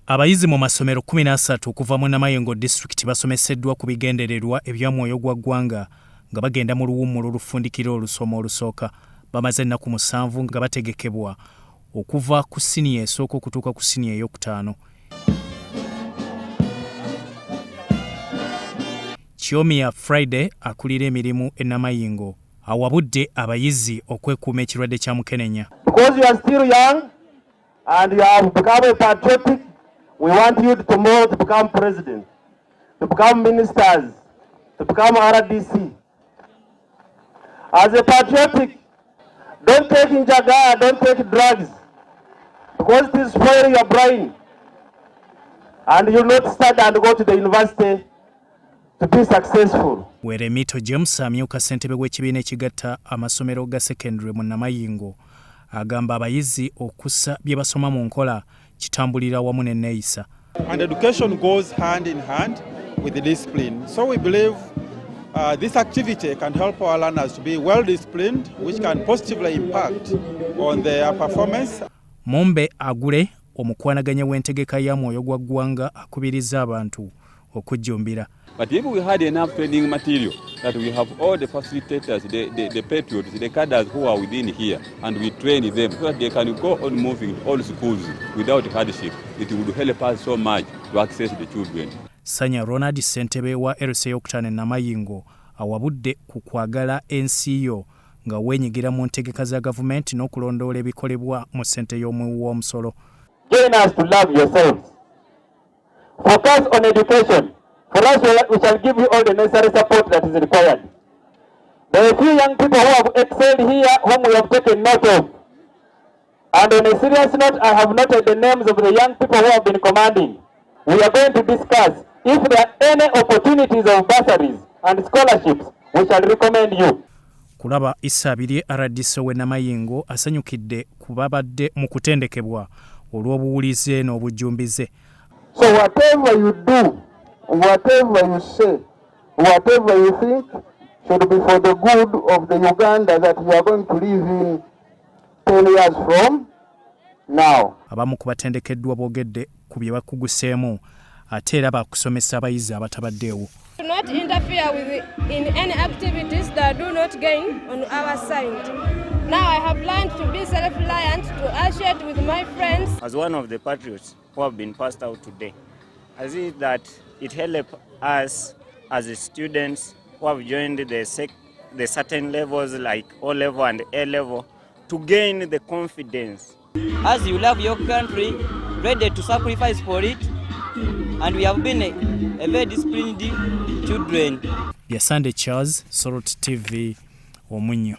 Abayizi mu masomero 13 okuva mu Namayengo district basomeseddwa ku bigendererwa ebya Mwoyo Ggwanga nga bagenda mu Bawummula olufundikiro olusoma olusooka. Bamaze ennaku 7 nga bategekebwa okuva ku siniya esooka okutuuka ku siniya ey'okutaano. Kyomiya Friday akulira emirimu e Namayengo awabudde abayizi okwekuuma ekirwadde kya mukenenya. Because you are still young and you have become a patriotic, we want you tomorrow to become president, to become ministers, to become RDC. As a patriotic, don't take injaga, don't take drugs, because it is spoiling your brain. And you will not study and go to the university to be successful. Weremito James amyuka ssentebe w'ekibiina ekigatta amasomero ga secondary mu Namayengo agamba abayizi okussa bye basoma mu nkola kitambulira wamu n'enneeyisa. And education goes hand in hand with the discipline. So we believe this activity can help our learners to be well disciplined, which can positively impact on their performance. Mombe Agule omukwanaganya w'entegeka ya Mwoyo Ggwanga akubiriza abantu okujjumbira. But if we had enough training material, that we have all the facilitators, the patriots, the cadres who are within here, and we train them so that they can go on moving all schools without hardship, it would help us so much to access the children. Sanya Ronald ssentebe wa RC Yokutane Namayengo awabudde ku kwagala ensi yo nga wenyigira mu ntegeka za gavumenti n'okulondoola ebikolebwa mu ssente y'omuwi w'omusolo. Join us to love yourselves. Focus on education. For us, we shall give you all the necessary support that is required. There are a few young people who have excelled here, whom we have taken note of. And on a serious note, I have noted the names of the young people who have been commanding. We are going to discuss if there are any opportunities of bursaries and scholarships, we shall recommend you. Kulaba Isabiri RDC w'e Namayengo asanyukidde kubabadde mu kutendekebwa olw'obuwulize n'obujjumbize. So whatever you do, whatever you say, whatever you think should be for the good of the Uganda that you are going to live in 10 years from now. Abamu ku batendekeddwa boogedde ku bye bakuguseemu ate era bakusomesa abayizi abatabaddeewo. Do not interfere in any activities that do not gain on our side. Now I have learned to be self-reliant, to associate with my friends. As one of the patriots who have been passed out today, I see that it helps us as students who have joined the certain levels like O level and A level to gain the confidence. As you love your country, ready to sacrifice for it, and we have been a very disciplined children. Sunday Charles, Sorot TV, Omunyo.